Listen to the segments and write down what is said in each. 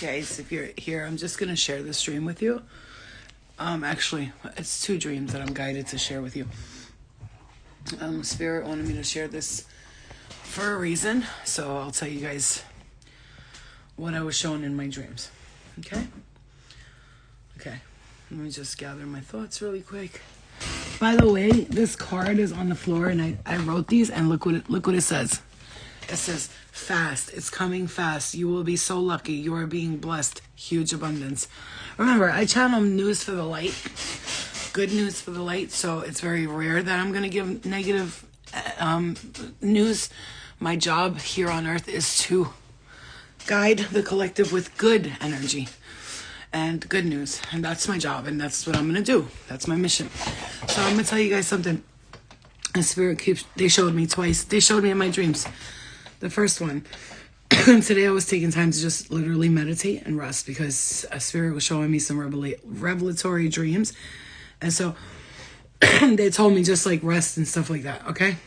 Guys, if you're here, I'm just gonna share this dream with you. Actually, it's 2 dreams that I'm guided to share with you. Spirit wanted me to share this for a reason, so I'll tell you guys what I was shown in my dreams. Okay, let me just gather my thoughts really quick. By the way, this card is on the floor, and I wrote these, and look what it says. It says, fast. It's coming fast. You will be so lucky. You are being blessed. Huge abundance. Remember, I channel news for the light. Good news for the light. So it's very rare that I'm going to give negative news. My job here on earth is to guide the collective with good energy and good news. And that's my job. And that's what I'm going to do. That's my mission. So I'm going to tell you guys something. The spirit they showed me twice. They showed me in my dreams. The first one, today I was taking time to just literally meditate and rest because a spirit was showing me some revelatory dreams. And so they told me just like rest and stuff like that. Okay.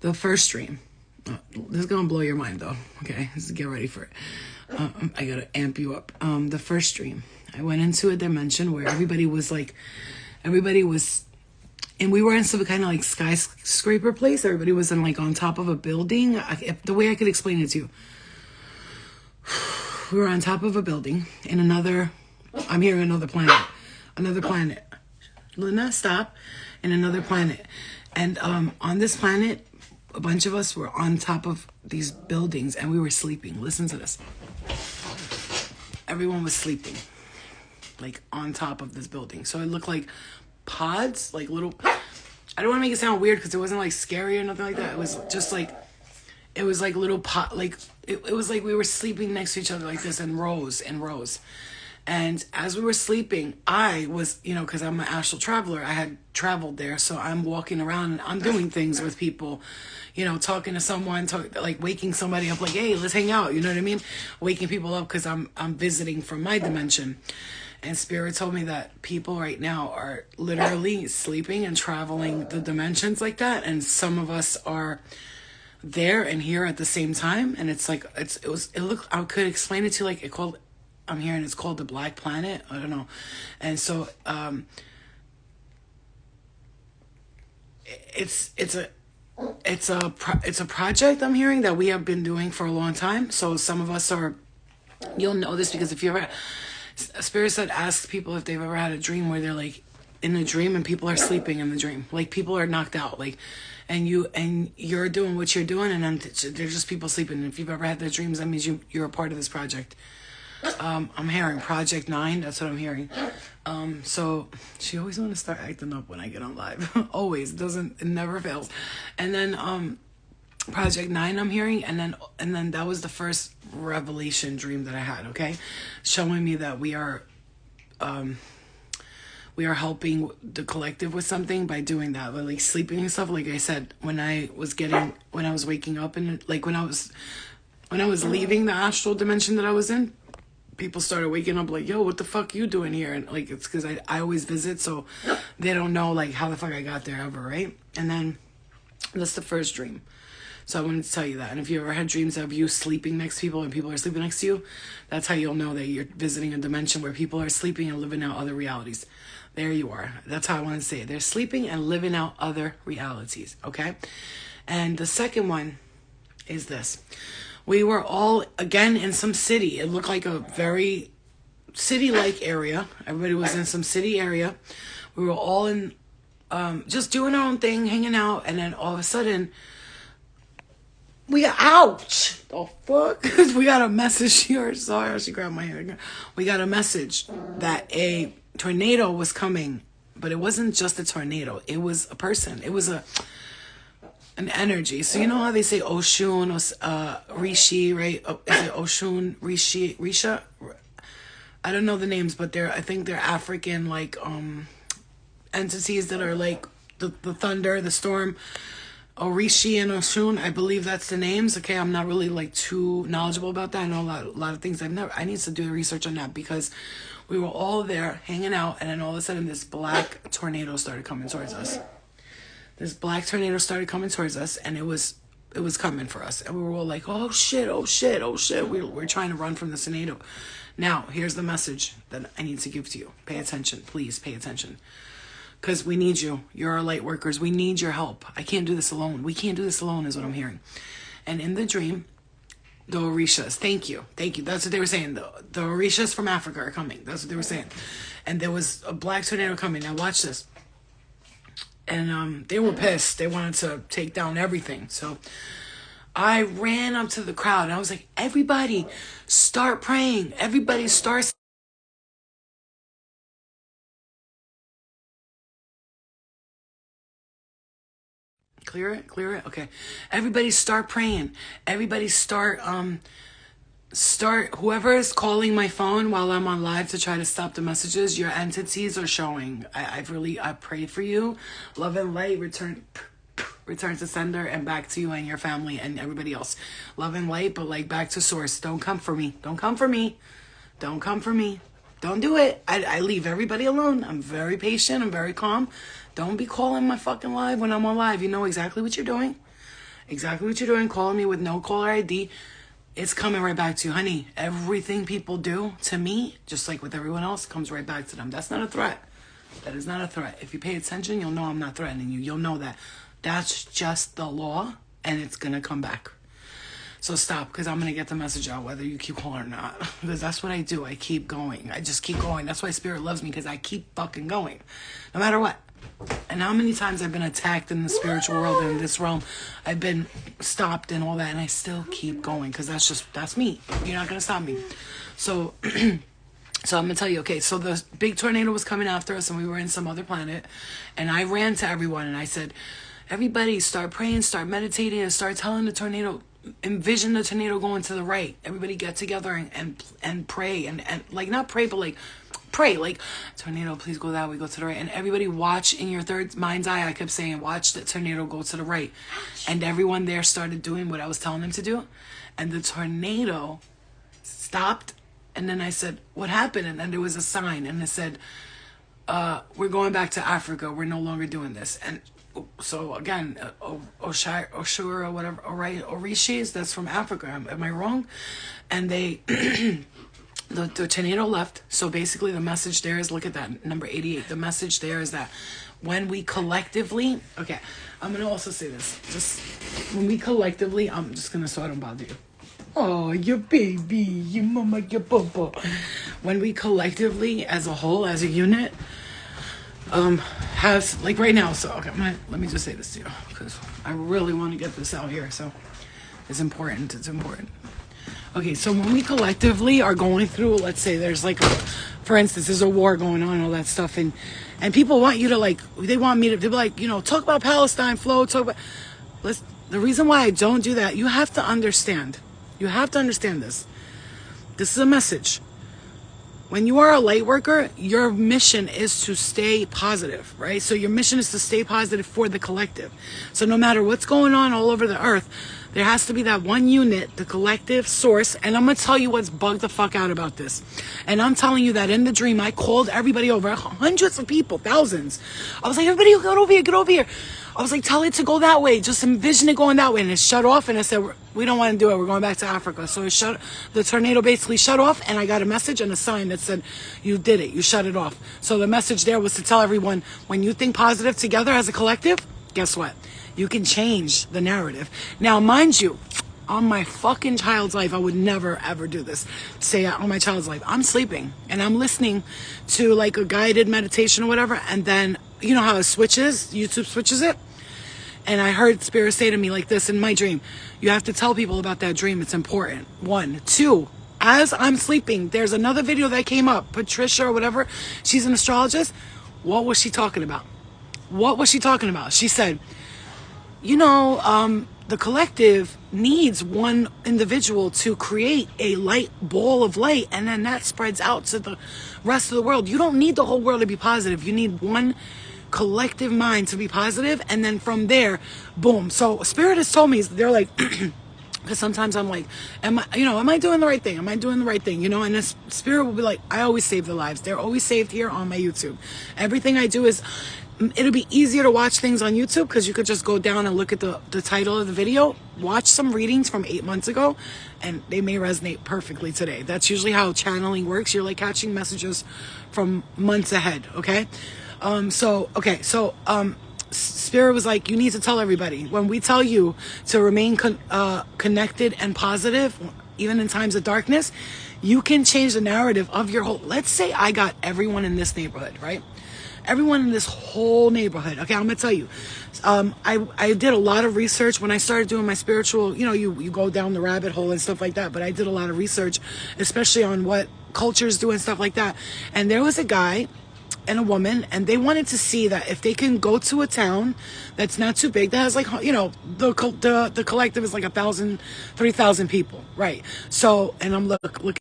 The first dream, this is going to blow your mind though. Okay. Just get ready for it. I got to amp you up. The first dream, I went into a dimension where everybody was, and we were in some kind of like skyscraper place. Everybody was in like on top of a building. The way I could explain it to you. We were on top of a building in I'm hearing another planet. Luna, stop. In another planet. And on this planet, a bunch of us were on top of these buildings and we were sleeping. Listen to this. Everyone was sleeping. Like on top of this building. So it looked like pods, like little, I don't want to make it sound weird because it wasn't like scary or nothing like that. It was just like, it was like little pot, like it was like we were sleeping next to each other like this in rows and rows. And as we were sleeping, I was, because I'm an astral traveler, I had traveled there. So I'm walking around and I'm doing things with people, talking to someone, like waking somebody up, like, hey, let's hang out. You know what I mean? Waking people up because I'm visiting from my dimension. And Spirit told me that people right now are literally sleeping and traveling the dimensions like that. And some of us are there and here at the same time. And it's like, I could explain it to you like I'm hearing it's called the Black Planet. I don't know. And so, it's a project I'm hearing that we have been doing for a long time. So some of us you'll know this because if you ever, Spirit said ask people if they've ever had a dream where they're like in a dream and people are sleeping in the dream, like people are knocked out, like, and you're doing what you're doing and then they're just people sleeping. And if you've ever had that dreams, that means you're a part of this project. I'm hearing Project 9. That's what I'm hearing. So she always want to start acting up when I get on live. Always. It never fails. And then Project 9 I'm hearing, and then that was the first revelation dream that I had, okay? Showing me that we are helping the collective with something by doing that, like sleeping and stuff. Like I said, when I was waking up and like when I was leaving the astral dimension that I was in, people started waking up like, yo, what the fuck you doing here? And like, it's because I always visit, so they don't know like how the fuck I got there ever, right? And then that's the first dream. So I wanted to tell you that. And if you ever had dreams of you sleeping next to people and people are sleeping next to you, that's how you'll know that you're visiting a dimension where people are sleeping and living out other realities. There you are. That's how I want to say it. They're sleeping and living out other realities, okay? And the second one is this. We were all, again, in some city. It looked like a very city-like area. Everybody was in some city area. We were all in, just doing our own thing, hanging out, and then all of a sudden, ouch! The fuck? We got a message here. Sorry, she grabbed my hair. We got a message that a tornado was coming, but it wasn't just a tornado. It was a person. It was an energy. So you know how they say Oshun, Rishi, right? Is it Oshun, Rishi, Risha? I don't know the names, but I think they're African like entities that are like the thunder, the storm. Orishi and Oshun, I believe that's the names. Okay, I'm not really like too knowledgeable about that. I know a lot of things I need to do research on that because we were all there hanging out and then all of a sudden this black tornado started coming towards us. And it was it was coming for us. And we were all like, oh shit, oh shit, oh shit. We're trying to run from the tornado. Now, here's the message that I need to give to you. Pay attention. Please pay attention. Because we need you. You're our light workers. We need your help. I can't do this alone. We can't do this alone is what I'm hearing. And in the dream, the Orishas, thank you. That's what they were saying. The Orishas from Africa are coming. That's what they were saying. And there was a black tornado coming. Now watch this. And they were pissed. They wanted to take down everything. So I ran up to the crowd and I was like, everybody start praying. Everybody start. Clear it? Okay. Everybody start praying. Everybody start whoever is calling my phone while I'm on live to try to stop the messages, your entities are showing. I pray for you. Love and light, return to sender and back to you and your family and everybody else. Love and light, but like back to source. Don't come for me. Don't come for me. Don't come for me. Don't do it. I leave everybody alone. I'm very patient. I'm very calm. Don't be calling my fucking live when I'm on live. You know exactly what you're doing. Exactly what you're doing. Calling me with no caller ID. It's coming right back to you, honey. Everything people do to me, just like with everyone else, comes right back to them. That's not a threat. That is not a threat. If you pay attention, you'll know I'm not threatening you. You'll know that. That's just the law, and it's going to come back. So stop, because I'm going to get the message out whether you keep calling or not. Because that's what I do. I keep going. I just keep going. That's why Spirit loves me, because I keep fucking going. No matter what. And how many times I've been attacked in the spiritual world and in this realm, I've been stopped and all that, and I still keep going, because that's me. You're not going to stop me. So, so I'm going to tell you, okay, so the big tornado was coming after us, and we were in some other planet, and I ran to everyone, and I said, everybody start praying, start meditating, and start telling the tornado, envision the tornado going to the right. Everybody get together and pray, and like, not pray, but like, pray, like, tornado, please go that way, go to the right. And everybody watch in your third mind's eye. I kept saying, watch the tornado go to the right. And everyone there started doing what I was telling them to do. And the tornado stopped. And then I said, what happened? And then there was a sign. And it said, we're going back to Africa. We're no longer doing this. And so again, Oshura, whatever, Orishas, that's from Africa. Am I wrong? And they... The tornado left. So basically the message there is, look at that, number 88. The message there is that when we collectively, okay, I'm going to also say this. Just when we collectively, I'm just going to, so I don't bother you. Oh, your baby, your mama, your papa. When we collectively, as a whole, as a unit, have, like right now, so, okay, let me just say this to you, because I really want to get this out here. So it's important. Okay, so when we collectively are going through, let's say there's like, for instance, there's a war going on, all that stuff, and people want you to like, they want me to, they're like, you know, talk about Palestine, Flo, talk about, the reason why I don't do that, you have to understand this. This is a message. When you are a light worker, your mission is to stay positive, right? So your mission is to stay positive for the collective. So no matter what's going on all over the earth, there has to be that one unit, the collective source. And I'm going to tell you what's bugged the fuck out about this. And I'm telling you that in the dream, I called everybody over, hundreds of people, thousands. I was like, everybody get over here. I was like, tell it to go that way. Just envision it going that way. And it shut off. And I said, we don't want to do it. We're going back to Africa. So the tornado basically shut off. And I got a message and a sign that said, you did it. You shut it off. So the message there was to tell everyone, when you think positive together as a collective, guess what? You can change the narrative. Now, mind you, on my fucking child's life, I would never, ever do this. Say on my child's life, I'm sleeping and I'm listening to like a guided meditation or whatever. And then, you know how it switches? YouTube switches it. And I heard Spirit say to me like this in my dream, you have to tell people about that dream. It's important. 1, 2, as I'm sleeping, there's another video that came up. Patricia or whatever, she's an astrologist. What was she talking about? She said, you know, the collective needs one individual to create a light ball of light, and then that spreads out to the rest of the world. You don't need the whole world to be positive. You need one collective mind to be positive, and then from there, boom. So Spirit has told me, they're like, because sometimes I'm like, am I doing the right thing? You know, and this Spirit will be like, I always save their lives. They're always saved here on my YouTube. Everything I do is it'll be easier to watch things on YouTube because you could just go down and look at the title of the video, watch some readings from 8 months ago, and they may resonate perfectly today. That's usually how channeling works. You're like catching messages from months ahead, okay? Spirit was like, you need to tell everybody. When we tell you to remain connected and positive, even in times of darkness, you can change the narrative of your whole... Let's say I got everyone in this neighborhood, right? Everyone in this whole neighborhood. Okay, I'm gonna tell you. I did a lot of research when I started doing my spiritual, you go down the rabbit hole and stuff like that, but I did a lot of research, especially on what cultures do and stuff like that. And there was a guy and a woman, and they wanted to see that if they can go to a town that's not too big, that has like, the collective is like 1,000, 3,000 people, right? So, and I'm look,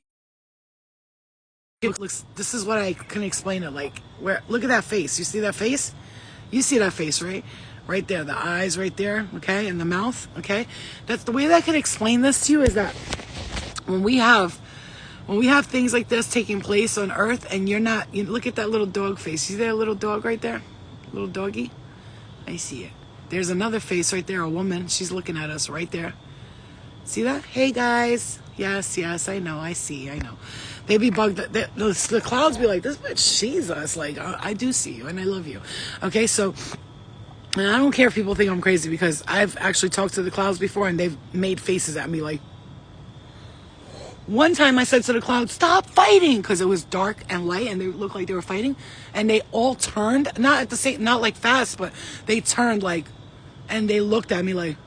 this is what I can explain it like. Look at that face. You see that face? You see that face, right? Right there, the eyes right there, okay, and the mouth, okay? That's the way that I can explain this to you, is that when we have things like this taking place on Earth, and you look at that little dog face. See that little dog right there? Little doggy? I see it. There's another face right there, a woman. She's looking at us right there. See that? Hey, guys. Yes, I know. I know. They be bugged. The clouds be like, this bitch sees us. Like, I do see you, and I love you. Okay, so... And I don't care if people think I'm crazy, because I've actually talked to the clouds before, and they've made faces at me like... One time I said to the clouds, stop fighting, because it was dark and light and they looked like they were fighting, and they all turned, not like fast, but they turned like, and they looked at me like,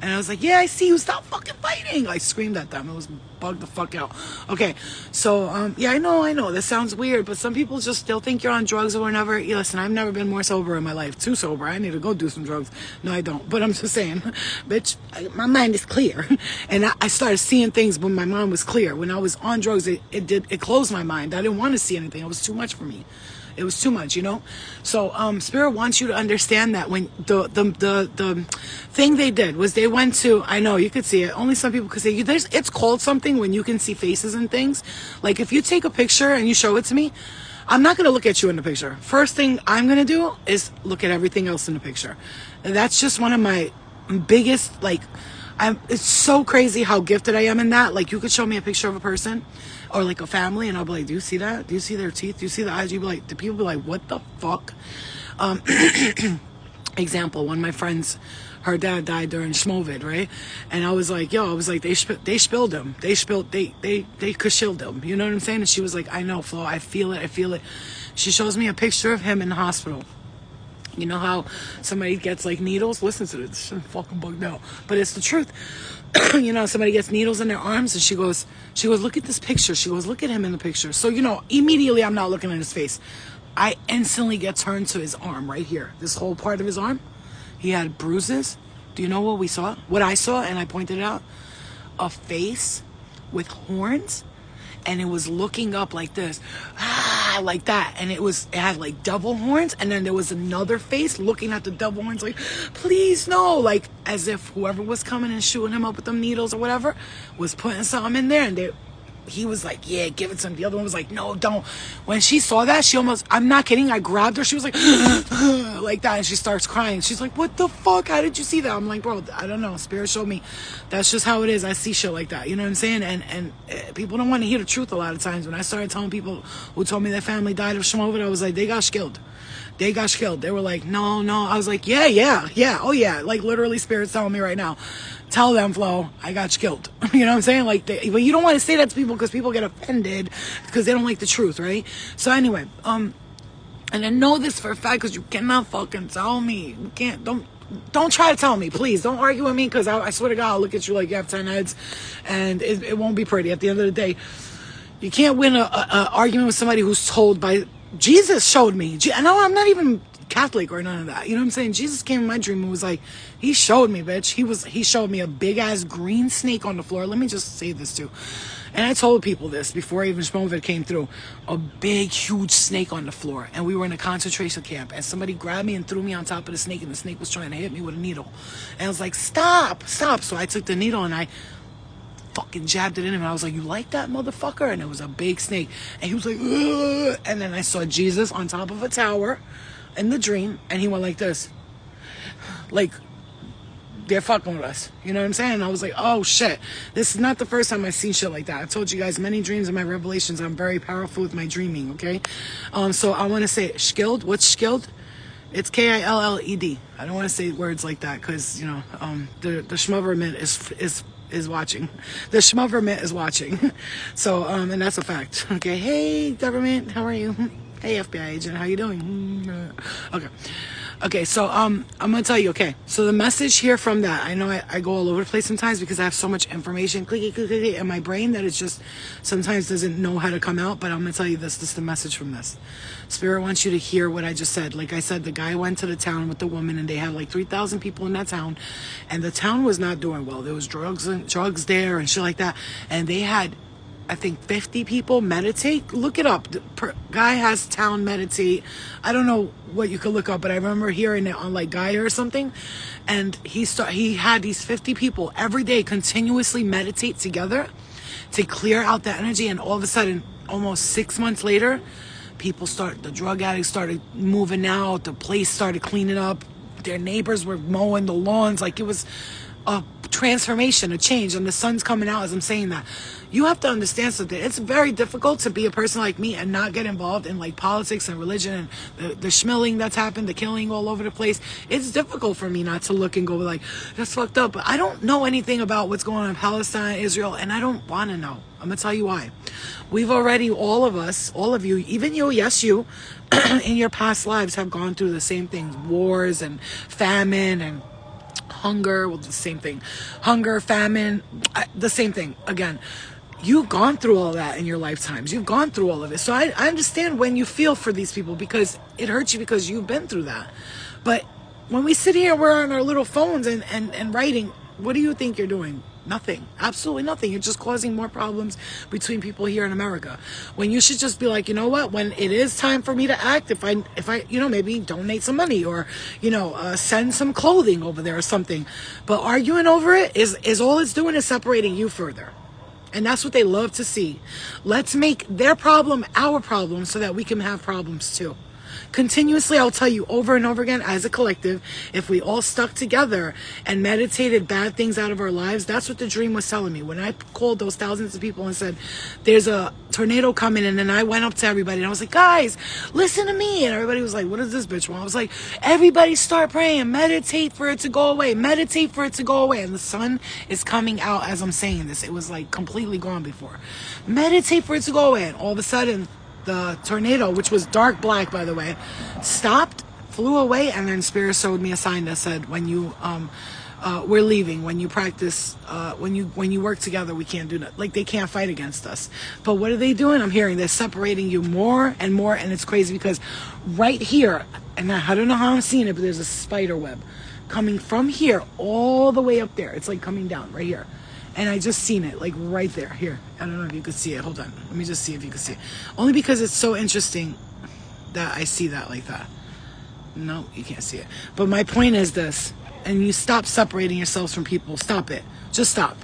and I was like, yeah, I see you, stop fucking fighting. I screamed at them. It was bugged the fuck out. Okay, so yeah, I know this sounds weird, but some people just still think you're on drugs or whatever. Listen, I've never been more sober in my life. Too sober. I need to go do some drugs. No, I don't, but I'm just saying, bitch, my mind is clear. And I started seeing things when my mind was clear. When I was on drugs, it closed my mind. I didn't want to see anything. It was too much for me. It was too much, So Spirit wants you to understand that when the thing they did was they went to, I know you could see it, only some people could see it. It's called something when you can see faces and things. Like if you take a picture and you show it to me, I'm not going to look at you in the picture. First thing I'm going to do is look at everything else in the picture. And that's just one of my biggest, it's so crazy how gifted I am in that. Like, you could show me a picture of a person or like a family, and I'll be like, do you see that? Do you see their teeth? Do you see the eyes? You'd be like, the people be like, what the fuck? Example, one of my friends, her dad died during Schmovid, right? And I was like, they spilled him. They kashilled him. You know what I'm saying? And she was like, I know, Flo, I feel it. She shows me a picture of him in the hospital. You know how somebody gets like needles? Listen to this. I'm fucking bugged out. But it's the truth. Somebody gets needles in their arms, and she goes, look at this picture. She goes, look at him in the picture. So, immediately I'm not looking at his face. I instantly get turned to his arm right here. This whole part of his arm. He had bruises. Do you know what we saw? What I saw, and I pointed it out. A face with horns, and it was looking up like this. Like that, and it had like double horns, and then there was another face looking at the double horns like, please no, like as if whoever was coming and shooting him up with them needles or whatever was putting something in there, and he was like, yeah, give it to him. The other one was like, no, don't. When she saw that, she almost, I'm not kidding, I grabbed her. She was like, like that, and she starts crying. She's like, what the fuck? How did you see that? I'm like, bro, I don't know. Spirit showed me. That's just how it is. I see shit like that. You know what I'm saying? And people don't want to hear the truth a lot of times. When I started telling people who told me their family died of Shmovid, I was like, they got killed. They got killed. They were like, no. I was like, yeah. Oh, yeah. Like, literally, Spirit's telling me right now. Tell them, Flo, I got killed. You know what I'm saying? Like, but you don't want to say that to people because people get offended because they don't like the truth, right? So anyway, and I know this for a fact because you cannot fucking tell me. You can't, don't try to tell me, please. Don't argue with me, because I swear to God, I'll look at you like you have 10 heads, and it won't be pretty. At the end of the day, you can't win a argument with somebody who's told by... Jesus showed me. And I'm not even Catholic or none of that. You know what I'm saying? Jesus came in my dream and was like, he showed me, bitch. He showed me a big ass green snake on the floor. Let me just say this too. And I told people this before even Shmovid came through. A big, huge snake on the floor. And we were in a concentration camp. And somebody grabbed me and threw me on top of the snake. And the snake was trying to hit me with a needle. And I was like, stop. So I took the needle and I fucking jabbed it in him. And I was like, you like that, motherfucker? And it was a big snake. And he was like, ugh. And then I saw Jesus on top of a tower. in the dream, and he went like this. Like, they're fucking with us. You know what I'm saying? And I was like, oh shit. This is not the first time I've seen shit like that. I told you guys many dreams and my revelations. I'm very powerful with my dreaming, okay? So I want to say Skilled. What's Skilled? It's Killed. I don't want to say words like that because, you know, the schmoverment is watching. The schmoverment is watching. So, and that's a fact. Okay. Hey, government. How are you? Hey, FBI agent. How you doing? Okay. Okay, so I'm gonna tell you. Okay, so the message here from that, I know I go all over the place sometimes because I have so much information clicky in my brain that it just sometimes doesn't know how to come out. But I'm gonna tell you this is the message from this. Spirit wants you to hear what I just said. Like I said, the guy went to the town with the woman, and they had like 3,000 people in that town, and the town was not doing well. There was drugs there and shit like that, and they had, I think, 50 people meditate. Look it up. The guy has town meditate. I don't know what you could look up, but I remember hearing it on like Gaia or something. And he had these 50 people every day continuously meditate together to clear out the energy. And all of a sudden, almost 6 months later, the drug addicts started moving out. The place started cleaning up. Their neighbors were mowing the lawns. Like it was a transformation, a change, and the sun's coming out as I'm saying that. You have to understand something. It's very difficult to be a person like me and not get involved in like politics and religion and the schmilling that's happened, the killing all over the place. It's difficult for me not to look and go like, that's fucked up. But I don't know anything about what's going on in Palestine, Israel, and I don't want to know. I'm going to tell you why. We've already, all of us, all of you, even you, yes, you, in your past lives have gone through the same things, wars and famine and hunger. Well, the same thing. Hunger, famine, the same thing. Again, you've gone through all that in your lifetimes. You've gone through all of it. So I understand when you feel for these people because it hurts you because you've been through that. But when we sit here, we're on our little phones and writing, what do you think you're doing? Nothing. Absolutely nothing. You're just causing more problems between people here in America. When you should just be like, you know what? When it is time for me to act, if I, you know, maybe donate some money or, you know, send some clothing over there or something. But arguing over it is all it's doing is separating you further. And that's what they love to see. Let's make their problem our problem so that we can have problems too. Continuously, I'll tell you over and over again, as a collective, if we all stuck together and meditated bad things out of our lives, that's what the dream was telling me. When I called those thousands of people and said, there's a tornado coming, and then I went up to everybody and I was like, guys, listen to me. And everybody was like, what is this bitch want? I was like, everybody start praying, meditate for it to go away, meditate for it to go away. And the sun is coming out as I'm saying this. It was like completely gone before. Meditate for it to go away. And all of a sudden, the tornado, which was dark black, by the way, stopped, flew away, and then Spirit showed me a sign that said, when you, we're leaving, when you practice, when you work together, we can't do that. Like, they can't fight against us. But what are they doing? I'm hearing they're separating you more and more, and it's crazy because right here, and I don't know how I'm seeing it, but there's a spider web coming from here all the way up there. It's like coming down right here. And I just seen it, like right there. Here. I don't know if you could see it. Hold on. Let me just see if you can see it. Only because it's so interesting that I see that like that. No, you can't see it. But my point is this. And you stop separating yourselves from people. Stop it. Just stop.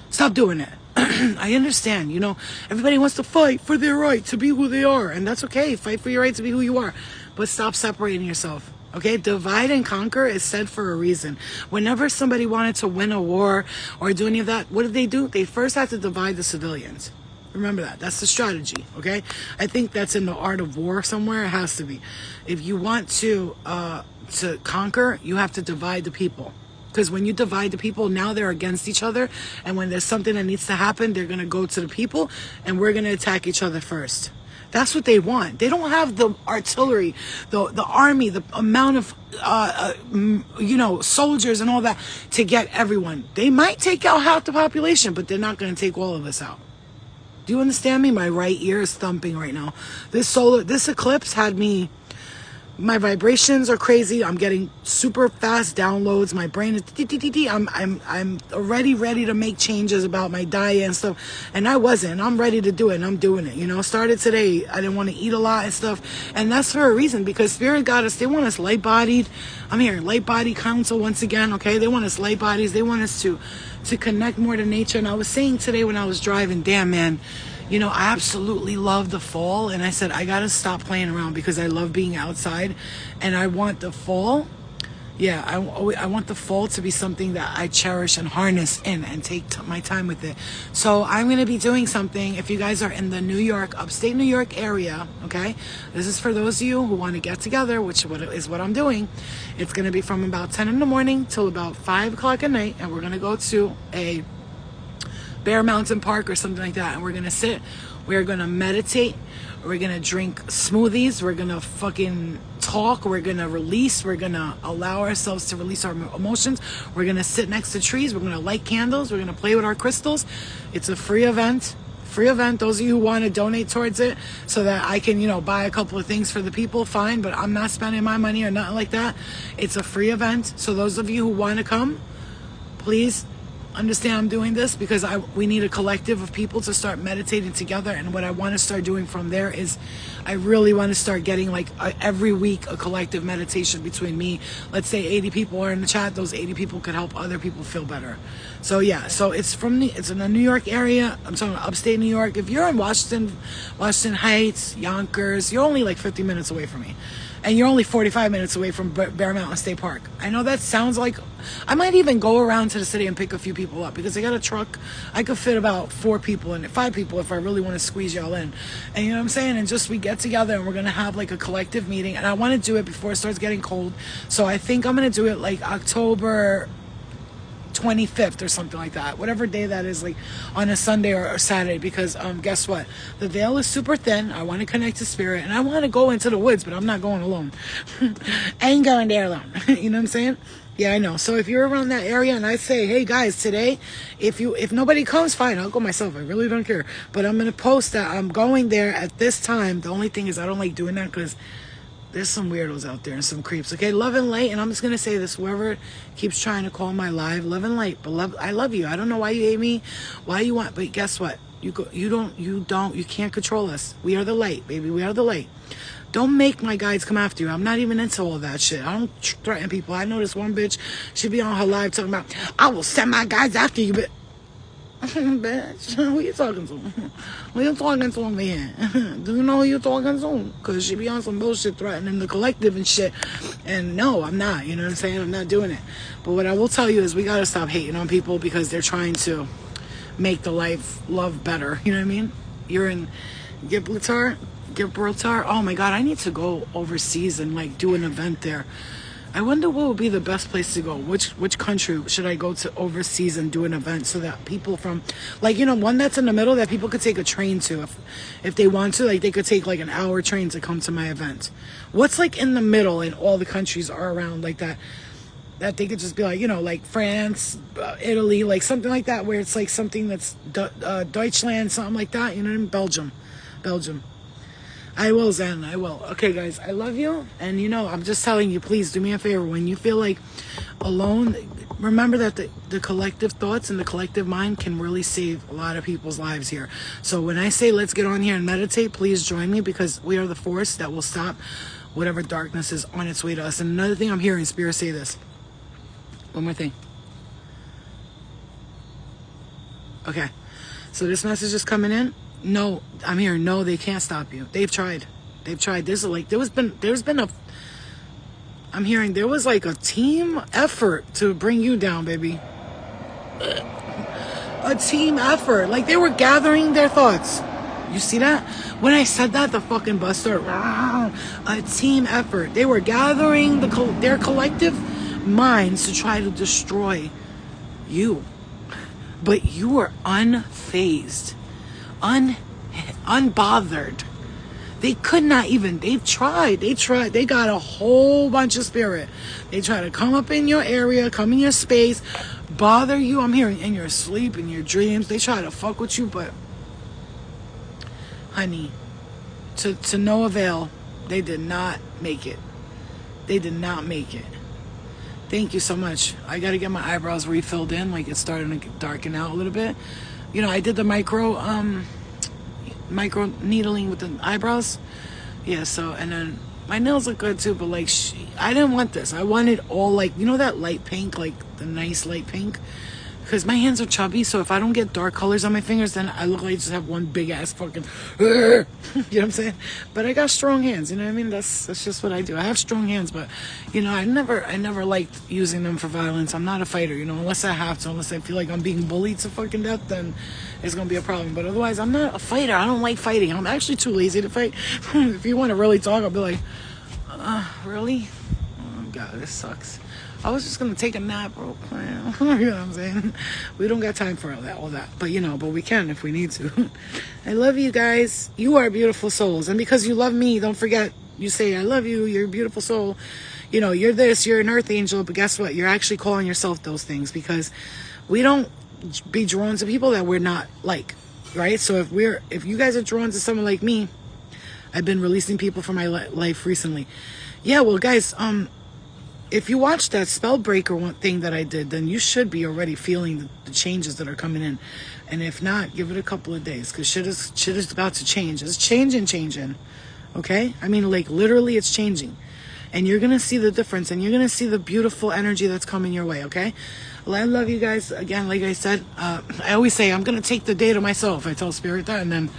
Stop doing it. I understand. You know, everybody wants to fight for their right to be who they are. And that's okay. Fight for your right to be who you are. But stop separating yourself. Okay, divide and conquer is said for a reason. Whenever somebody wanted to win a war or do any of that, what did they do? They first had to divide the civilians. Remember that. That's the strategy, okay? I think that's in the art of war somewhere. It has to be. If you want to conquer, you have to divide the people. Because when you divide the people, now they're against each other. And when there's something that needs to happen, they're going to go to the people. And we're going to attack each other first. That's what they want. They don't have the artillery, the army, the amount of, you know, soldiers and all that to get everyone. They might take out half the population, but they're not going to take all of us out. Do you understand me? My right ear is thumping right now. This eclipse had me, my vibrations are crazy. I'm getting super fast downloads. My brain is I'm already ready to make changes about my diet and stuff. And I wasn't. I'm ready to do it, and I'm doing it. You know, started today. I didn't want to eat a lot and stuff. And that's for a reason, because Spirit got us, they want us light-bodied, I'm hearing light body council once again, okay? They want us light bodies. They want us to connect more to nature. And I was saying today when I was driving, damn, man, you know, I absolutely love the fall. And I said, I got to stop playing around because I love being outside. And I want the fall. Yeah, I want the fall to be something that I cherish and harness in and take my time with it. So I'm going to be doing something. If you guys are in the New York, upstate New York area, okay? This is for those of you who want to get together, which is what I'm doing. It's going to be from about 10 in the morning till about 5 o'clock at night. And we're going to go to a Bear Mountain Park or something like that. And we're going to sit. We're going to meditate. We're going to drink smoothies. We're going to fucking talk. We're going to release. We're going to allow ourselves to release our emotions. We're going to sit next to trees. We're going to light candles. We're going to play with our crystals. It's a free event. Free event. Those of you who want to donate towards it so that I can, you know, buy a couple of things for the people, fine. But I'm not spending my money or nothing like that. It's a free event. So those of you who want to come, please understand I'm doing this because we need a collective of people to start meditating together. And what I want to start doing from there is I really want to start getting like every week a collective meditation between me. Let's say 80 people are in the chat. Those 80 people could help other people feel better. So yeah, so it's in the New York area. I'm talking about upstate New York. If you're in Washington Heights, Yonkers, you're only like 50 minutes away from me. And you're only 45 minutes away from Bear Mountain State Park. I know that sounds like... I might even go around to the city and pick a few people up because I got a truck. I could fit about 4 people in it, 5 people if I really want to squeeze y'all in. And you know what I'm saying? And just we get together and we're going to have like a collective meeting. And I want to do it before it starts getting cold. So I think I'm going to do it like October 25th or something like that, whatever day that is, like on a Sunday or Saturday, because guess what, the veil is super thin. I want to connect to spirit and I want to go into the woods, but I'm not going alone. I ain't going there alone. You know what I'm saying? Yeah, I know. So if you're around that area and I say, hey guys, today, if nobody comes, fine, I'll go myself. I really don't care. But I'm gonna post that I'm going there at this time. The only thing is I don't like doing that because there's some weirdos out there and some creeps. Okay, love and light. And I'm just going to say this. Whoever keeps trying to call my live, love and light. But I love you. I don't know why you hate me, why you want. But guess what? You can't control us. We are the light, baby. We are the light. Don't make my guides come after you. I'm not even into all that shit. I don't threaten people. I know this one bitch. She be on her live talking about, I will send my guides after you, but... Bitch, who you talking to? Who you talking to over here? Do you know who you talking to? Because she be on some bullshit threatening the collective and shit. And no, I'm not. You know what I'm saying? I'm not doing it. But what I will tell you is we got to stop hating on people because they're trying make the life love better. You know what I mean? You're in Gibraltar. Oh my God, I need to go overseas and like do an event there. I wonder what would be the best place to go. Which country should I go to overseas and do an event so that people from, like, you know, one that's in the middle that people could take a train to if they want to. Like, they could take like an hour train to come to my event. What's like in the middle and all the countries are around like that they could just be like, you know, like France, Italy, like something like that where it's like something that's Deutschland, something like that. You know what I mean? Belgium. I will, Zen. I will. Okay, guys, I love you. And, you know, I'm just telling you, please do me a favor. When you feel like alone, remember that the collective thoughts and the collective mind can really save a lot of people's lives here. So when I say let's get on here and meditate, please join me because we are the force that will stop whatever darkness is on its way to us. And another thing I'm hearing Spirit say this. One more thing. Okay. So this message is coming in. No, I'm here. No, they can't stop you. They've tried. There's been a I'm hearing there was like a team effort to bring you down, baby. A team effort. Like they were gathering their thoughts. You see that? When I said that, the fucking bus started. A team effort. They were gathering their collective minds to try to destroy you. But you were unfazed. Unbothered. They could not even, they tried, they got a whole bunch of spirit. They try to come up in your area, come in your space, bother you. I'm hearing in your sleep, in your dreams. They try to fuck with you, but honey, to no avail. They did not make it. They did not make it. Thank you so much. I got to get my eyebrows refilled in. Like it's starting to darken out a little bit. You know, I did the micro needling with the eyebrows. Yeah, so, and then my nails look good too, but like, I didn't want this. I wanted all like, you know, that light pink, like the nice light pink. Because my hands are chubby, so if I don't get dark colors on my fingers, then I look like I just have one big ass fucking, you know what I'm saying? But I got strong hands, you know what I mean? That's just what I do. I have strong hands, but you know, I never liked using them for violence. I'm not a fighter, you know, unless I have to, unless I feel like I'm being bullied to fucking death, then it's gonna be a problem. But otherwise, I'm not a fighter. I don't like fighting. I'm actually too lazy to fight. If you want to really talk, I'll be like, really? Oh God, this sucks. I was just gonna take a nap real quick. You know what I'm saying? We don't got time for all that. But you know, but we can if we need to. I love you guys. You are beautiful souls. And because you love me, don't forget, you say, I love you, you're a beautiful soul. You know, you're this, you're an earth angel, but guess what? You're actually calling yourself those things, because we don't be drawn to people that we're not like, right? So if you guys are drawn to someone like me, I've been releasing people from my life recently. Yeah, well guys, if you watch that spell breaker thing that I did, then you should be already feeling the changes that are coming in. And if not, give it a couple of days, because shit is about to change. It's changing. Okay? I mean, like, literally it's changing. And you're going to see the difference, and you're going to see the beautiful energy that's coming your way, okay? Well, I love you guys. Again, like I said, I always say I'm going to take the day to myself. I tell Spirit that, and then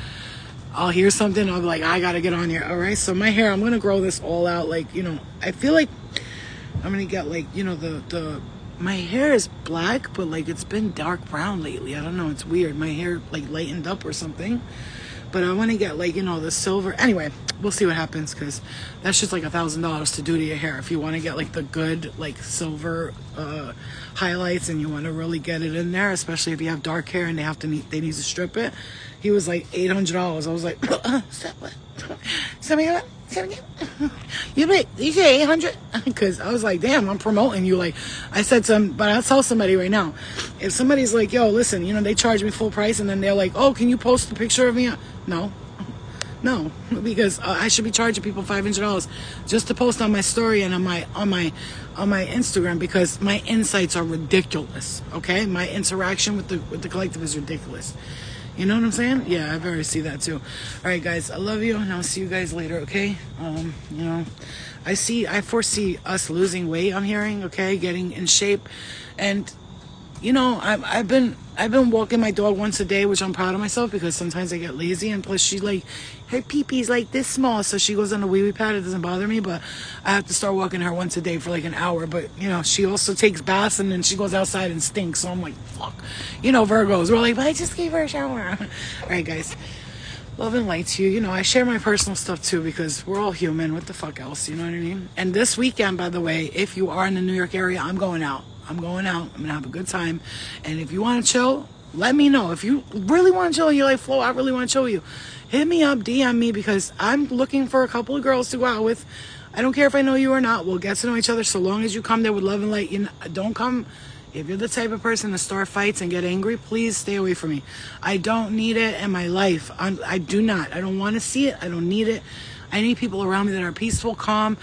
I'll hear something, I'll be like, I got to get on here, all right? So my hair, I'm going to grow this all out. Like, you know, I feel like I'm gonna get, like, you know, my hair is black, but like it's been dark brown lately. I don't know, it's weird. My hair like lightened up or something. But I want to get, like, you know, the silver. Anyway, we'll see what happens, because that's just like $1,000 to do to your hair. If you want to get like the good, like, silver highlights, and you want to really get it in there, especially if you have dark hair and they need to strip it. He was like $800. I was like, stop what? You say 800? Because I was like, damn, I'm promoting you. Like, I said but I'll tell somebody right now, if somebody's like, yo, listen, you know, they charge me full price, and then they're like, oh, can you post a picture of me? No, because I should be charging people $500 just to post on my story and on my Instagram, because my insights are ridiculous. Okay, my interaction with the collective is ridiculous. You know what I'm saying? Yeah, I've already see that too. All right, guys, I love you, and I'll see you guys later. Okay? You know, I foresee us losing weight. I'm hearing, okay, getting in shape, and you know, I've been walking my dog once a day, which I'm proud of myself, because sometimes I get lazy, and plus she, like, her pee-pee's like this small, so she goes on the wee-wee pad. It doesn't bother me, but I have to start walking her once a day for like an hour. But you know, she also takes baths, and then she goes outside and stinks, so I'm like, fuck. You know, Virgos, we're like, but I just gave her a shower. All right, guys, love and light to you. You know, I share my personal stuff too, because we're all human. What the fuck else? You know what I mean? And this weekend, by the way, if you are in the New York area, I'm going out. I'm going to have a good time. And if you want to chill, let me know. If you really want to chill, you're like, Flo, I really want to chill you, hit me up, DM me, because I'm looking for a couple of girls to go out with. I don't care if I know you or not. We'll get to know each other, so long as you come there with love and light. You know, don't come. If you're the type of person to start fights and get angry, please stay away from me. I don't need it in my life. I do not. I don't want to see it. I don't need it. I need people around me that are peaceful, calm,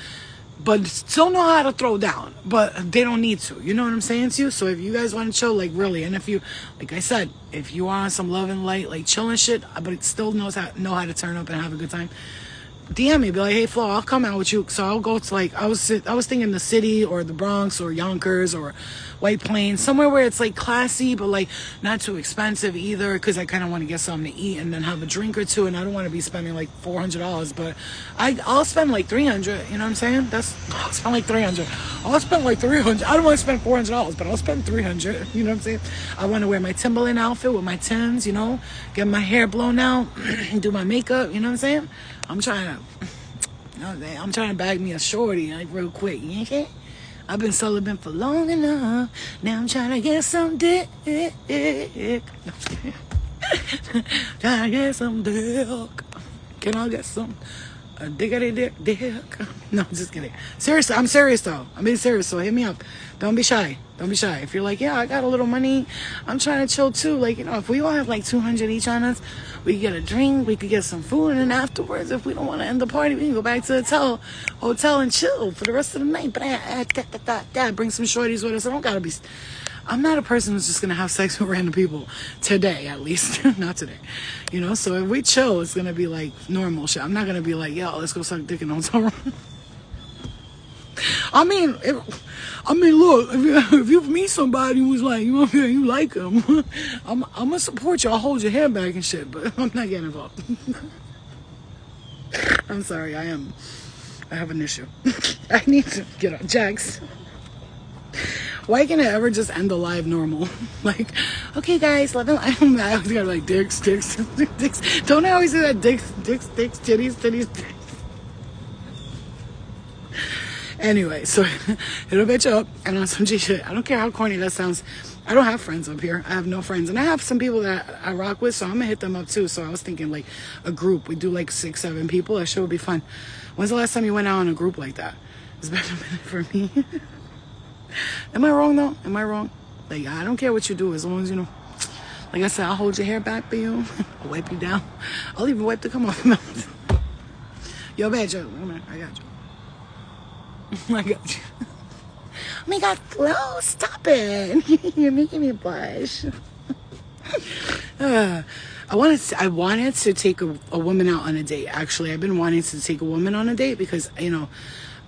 but still know how to throw down, but they don't need to. You know what I'm saying to you? So if you guys want to chill, like, really, and if you, like I said, if you are on some love and light, like, chilling shit, but it still know how to turn up and have a good time, DM me, be like, hey, Flo, I'll come out with you. So I'll go to, like, I was thinking the city or the Bronx or Yonkers or White Plains, somewhere where it's like classy, but like not too expensive either, because I kind of want to get something to eat and then have a drink or two, and I don't want to be spending like $400, but I'll spend like $300. You know what I'm saying? I'll spend like $300. I'll spend like $300. I don't want to spend $400, but I'll spend $300. You know what I'm saying? I want to wear my Timberland outfit with my Timbs, you know, get my hair blown out, do my makeup. You know what I'm saying? I'm trying to bag me a shorty, like, real quick. You know what I'm saying? I've been celibate for long enough. Now I'm trying to get some dick. Trying to get some dick. Can I get some diggity dick? No, I'm just kidding. Seriously, I'm serious though. I'm being serious, so hit me up. Don't be shy. Don't be shy. If you're like, yeah, I got a little money, I'm trying to chill too. Like, you know, if we all have like 200 each on us, we could get a drink, we could get some food, and then afterwards, if we don't want to end the party, we can go back to the hotel and chill for the rest of the night. But bring some shorties with us. I'm not a person who's just going to have sex with random people today, at least. Not today. You know, so if we chill, it's going to be like normal shit. I'm not going to be like, yo, let's go suck dick in the hotel room. I mean, look, if you meet somebody who's like, you know what I'm saying, you like them, I'm gonna support you. I'll hold your hair back and shit, but I'm not getting involved. I'm sorry, I have an issue. I need to get on Jax. Why can't I ever just end the live normal? Like, okay, guys, I always gotta like dicks. Don't I always say that? Dicks, titties. Anyway, so it'll bitch up and on some G shit. I don't care how corny that sounds. I don't have friends up here. I have no friends. And I have some people that I rock with, so I'm gonna hit them up too. So I was thinking like a group. We do like 6, 7 people. That shit would be fun. When's the last time you went out in a group like that? It's been a minute for me. Am I wrong though? Am I wrong? Like, I don't care what you do as long as you know. Like I said, I'll hold your hair back for you. I'll wipe you down. I'll even wipe the cum off your mouth. Yo, bad joke. I got you. I got you. Oh my God, Flo, stop it. You're making me blush. I wanted to take a woman out on a date. Actually, I've been wanting to take a woman on a date because, you know,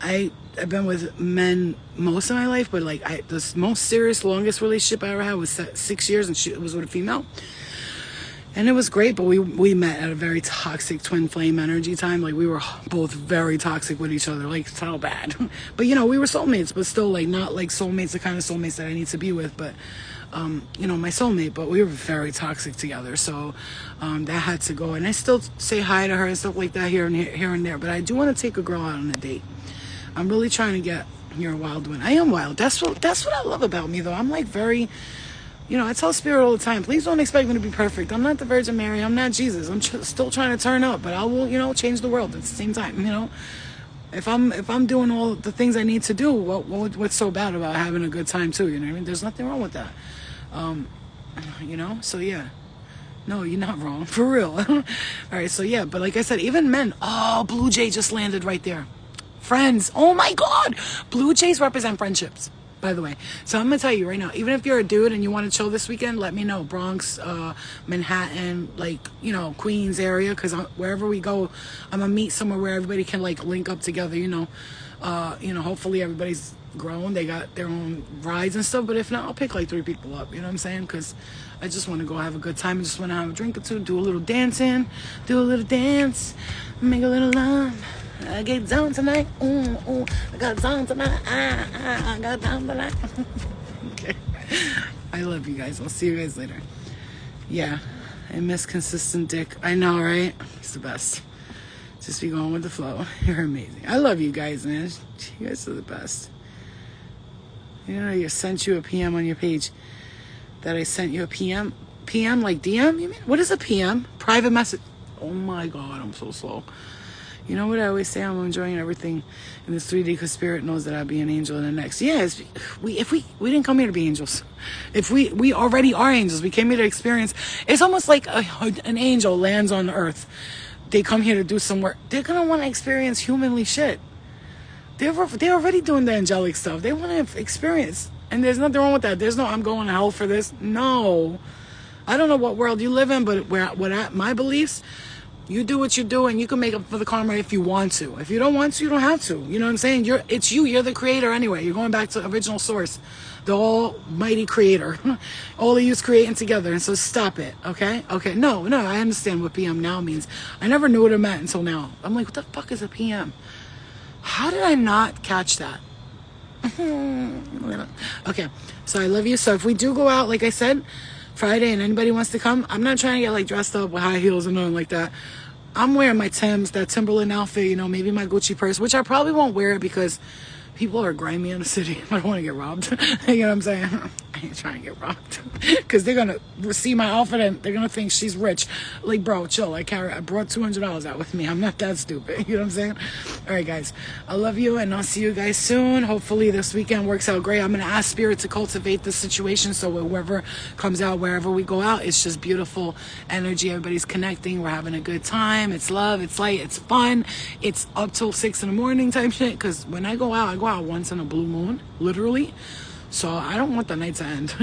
I've been with men most of my life, but like the most serious, longest relationship I ever had was 6 years, and it was with a female. And it was great, but we met at a very toxic twin flame energy time. Like, we were both very toxic with each other, like, so bad. But, you know, we were soulmates, but still, like, not like soulmates, the kind of soulmates that I need to be with, but, you know, my soulmate. But we were very toxic together, so that had to go. And I still say hi to her and stuff like that here and there. But I do want to take a girl out on a date. I'm really trying to get your wild one. I am wild. That's what I love about me, though. I'm, like, very... You know, I tell Spirit all the time, please don't expect me to be perfect. I'm not the Virgin Mary. I'm not Jesus. I'm still trying to turn up, but I will, you know, change the world at the same time. You know, if I'm doing all the things I need to do, what's so bad about having a good time too? You know what I mean? There's nothing wrong with that. You know, so yeah. No, you're not wrong. For real. All right, so yeah, but like I said, even men. Oh, Blue Jay just landed right there. Friends. Oh my God. Blue Jays represent friendships, by the way. So I'm gonna tell you right now, even if you're a dude and you want to chill this weekend, let me know. Bronx, Manhattan, like, you know, Queens area, because wherever we go, I'm gonna meet somewhere where everybody can like link up together. You know, hopefully everybody's grown, they got their own rides and stuff, but if not, I'll pick like 3 people up, you know what I'm saying? Because I just want to go have a good time. I just want to have a drink or two, do a little dancing, do a little dance, make a little love. I get down tonight. I got down tonight. I got down tonight. Okay. I love you guys. I'll see you guys later. Yeah. I miss consistent dick. I know, right? He's the best. Just be going with the flow. You're amazing. I love you guys, man. You guys are the best. You know, I sent you a PM on your page. That I sent you a PM? PM like DM? You mean? What is a PM? Private message. Oh my God, I'm so slow. You know what I always say? I'm enjoying everything in this 3D because Spirit knows that I'll be an angel in the next. Yes, we didn't come here to be angels. If we already are angels, we came here to experience. It's almost like an angel lands on earth. They come here to do some work. They're gonna want to experience humanly shit. They're already doing the angelic stuff. They want to experience, and there's nothing wrong with that. There's no I'm going to hell for this. No, I don't know what world you live in, but my beliefs. You do what you do, and you can make up for the karma if you want to. If you don't want to, you don't have to. You know what I'm saying? It's you. You're the creator anyway. You're going back to the original source, the almighty creator. All of you's creating together, and so stop it, okay? Okay, no, I understand what PM now means. I never knew what it meant until now. I'm like, what the fuck is a PM? How did I not catch that? Okay, so I love you. So if we do go out, like I said, Friday, and anybody wants to come, I'm not trying to get like dressed up with high heels and nothing like that. I'm wearing my Timbs, that Timberland outfit, you know, maybe my Gucci purse, which I probably won't wear because people are grimy in the city. I don't want to get robbed. You know what I'm saying? I ain't trying to get robbed because they're gonna see my outfit and they're gonna think she's rich. Like, bro, chill. I brought $200 out with me. I'm not that stupid. You know what I'm saying? All right, guys. I love you, and I'll see you guys soon. Hopefully this weekend works out great. I'm gonna ask Spirit to cultivate the situation so whoever comes out, wherever we go out, it's just beautiful energy. Everybody's connecting. We're having a good time. It's love. It's light. It's fun. It's up till 6 a.m. type shit. Because when I go out once in a blue moon, literally. So I don't want the night to end.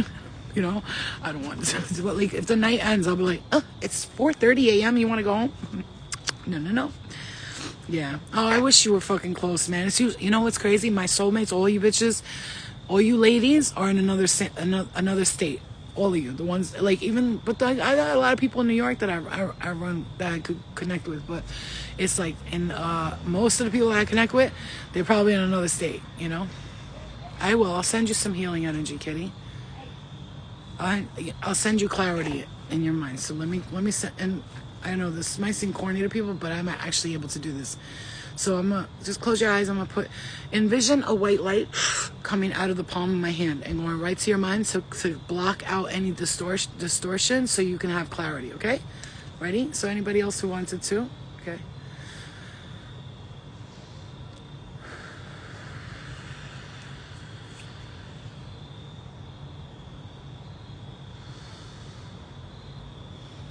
You know, I don't want to. But like, if the night ends, I'll be like, oh, it's 4:30 a.m. You want to go home? No. Yeah. Oh, I wish you were fucking close, man. It's you know what's crazy? My soulmates, all you bitches, all you ladies are in another state. All of you, the ones like even, but I got a lot of people in New York that I run that I could connect with, but it's like in most of the people that I connect with, they're probably in another state. You know. I will. I'll send you some healing energy, Kitty. I'll send you clarity in your mind. So let me send. And I know this might seem corny to people, but I'm actually able to do this. So I'm gonna just close your eyes. I'm gonna envision a white light coming out of the palm of my hand and going right to your mind to block out any distortion so you can have clarity. Okay, ready? So anybody else who wanted to, okay.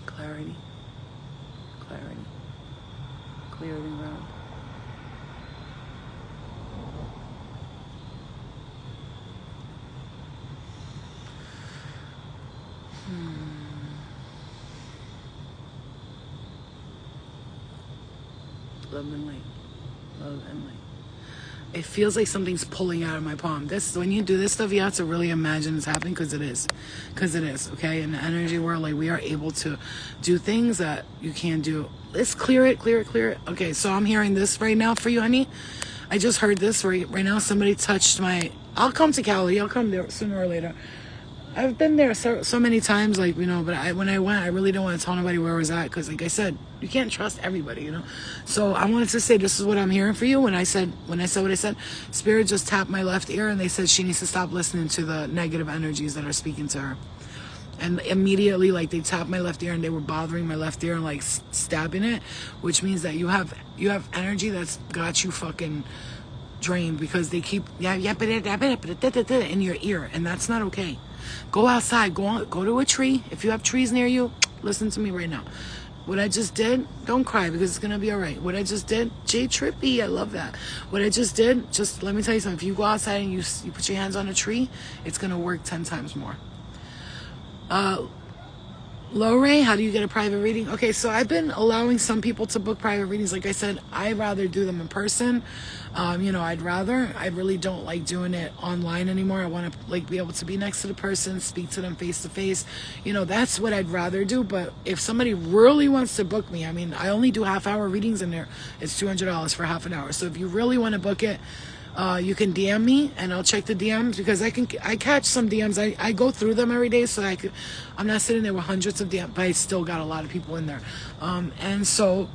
Clarity, clarity, clear it around. Love and light, love and light. It feels like something's pulling out of my palm. This, when you do this stuff, you have to really imagine it's happening because it is, okay? In the energy world, like we are able to do things that you can't do. Let's clear it. Okay, so I'm hearing this right now for you, honey. I just heard this right now. Somebody touched my. I'll come to Cali. I'll come there sooner or later. I've been there so many times, like, you know, but when I went, I really don't want to tell nobody where I was at because, like I said, you can't trust everybody, you know. So I wanted to say this is what I'm hearing for you. When I said what I said, Spirit just tapped my left ear and they said she needs to stop listening to the negative energies that are speaking to her. And immediately, like, they tapped my left ear and they were bothering my left ear and like stabbing it, which means that you have energy that's got you fucking drained because they keep in your ear, and that's not okay. Go outside, go to a tree. If you have trees near you, listen to me right now. What I just did, don't cry because it's gonna be all right. What I just did, Jay Trippy, I love that. What I just did, just let me tell you something. If you go outside and you put your hands on a tree, it's gonna work 10 times more. Lorraine, how do you get a private reading? Okay, so I've been allowing some people to book private readings. Like I said, I'd rather do them in person. You know, I really don't like doing it online anymore. I want to like be able to be next to the person, speak to them face to face. You know, that's what I'd rather do. But if somebody really wants to book me, I mean, I only do half-hour readings in there. It's $200 for half an hour. So if you really want to book it, you can DM me and I'll check the DMs because I catch some DMs. I go through them every day, so I'm not sitting there with hundreds of DMs, but I still got a lot of people in there. And so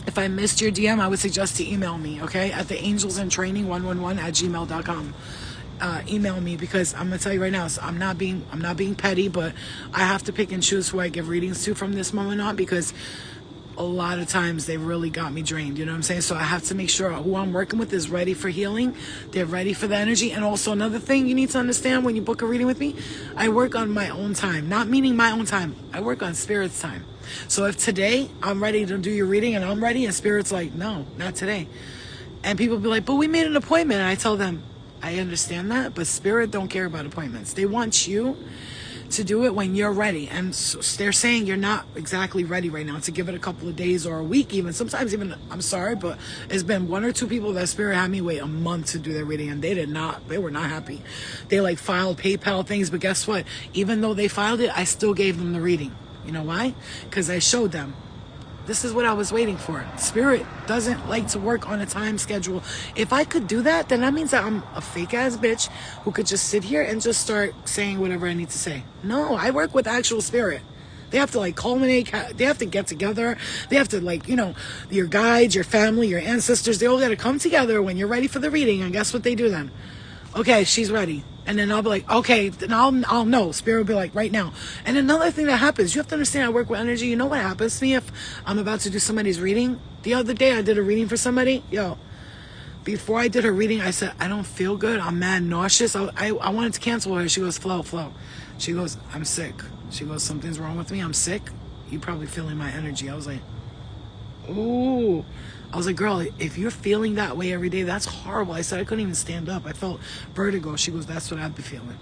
if I missed your DM, I would suggest to email me, okay, at theangelsintraining111@gmail.com. Email me because I'm gonna tell you right now, so I'm not being petty, but I have to pick and choose who I give readings to from this moment on because a lot of times they really got me drained, you know what I'm saying? So I have to make sure who I'm working with is ready for healing. They're ready for the energy. And also another thing you need to understand when you book a reading with me, I work on my own time. Not meaning my own time. I work on Spirit's time. So if today I'm ready to do your reading and I'm ready and Spirit's like, no, not today. And people be like, but we made an appointment. And I tell them, I understand that, but Spirit don't care about appointments. They want you to do it when you're ready. And so they're saying you're not exactly ready right now, to give it a couple of days or a week even. Sometimes even, I'm sorry, but it's been 1 or 2 people that Spirit had me wait a month to do their reading, and they were not happy. They like filed PayPal things, but guess what? Even though they filed it, I still gave them the reading. You know why? Because I showed them. This is what I was waiting for. Spirit doesn't like to work on a time schedule. If I could do that, then that means that I'm a fake ass bitch who could just sit here and just start saying whatever I need to say. No, I work with actual Spirit. They have to like culminate. They have to get together. They have to like, you know, your guides, your family, your ancestors, they all got to come together when you're ready for the reading. And guess what they do then? Okay, she's ready. And then I'll be like, okay, then I'll know. Spirit will be like, right now. And another thing that happens, you have to understand, I work with energy. You know what happens to me if I'm about to do somebody's reading? The other day I did a reading for somebody. Yo, before I did her reading, I said, I don't feel good. I'm mad nauseous. I wanted to cancel her. She goes, Flo. She goes, I'm sick. She goes, something's wrong with me. I'm sick. You probably feeling my energy. I was like, ooh. I was like, girl, if you're feeling that way every day, that's horrible. I said, I couldn't even stand up. I felt vertigo. She goes, that's what I'd be feeling.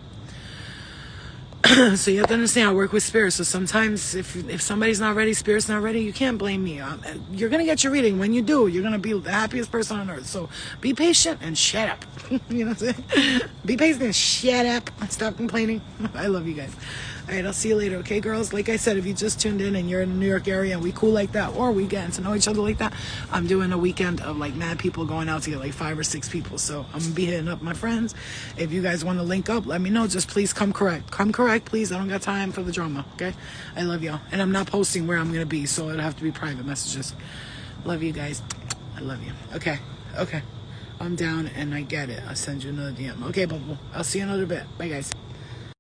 So you have to understand, I work with spirits. So sometimes if somebody's not ready, spirit's not ready, you can't blame me. You're going to get your reading. When you do, you're going to be the happiest person on earth. So be patient and shut up. You know what I'm saying? Be patient and shut up. Stop complaining. I love you guys. All right, I'll see you later. Okay, girls? Like I said, if you just tuned in and you're in the New York area and we cool like that, or we getting to know each other like that, I'm doing a weekend of like mad people going out to get like 5 or 6 people. So I'm going to be hitting up my friends. If you guys want to link up, let me know. Just please come correct. Come correct, please. I don't got time for the drama, okay? I love y'all. And I'm not posting where I'm going to be, so it'll have to be private messages. Love you guys. I love you. Okay. I'm down and I get it. I'll send you another DM. Okay, bubble. I'll see you in a little bit. Bye, guys.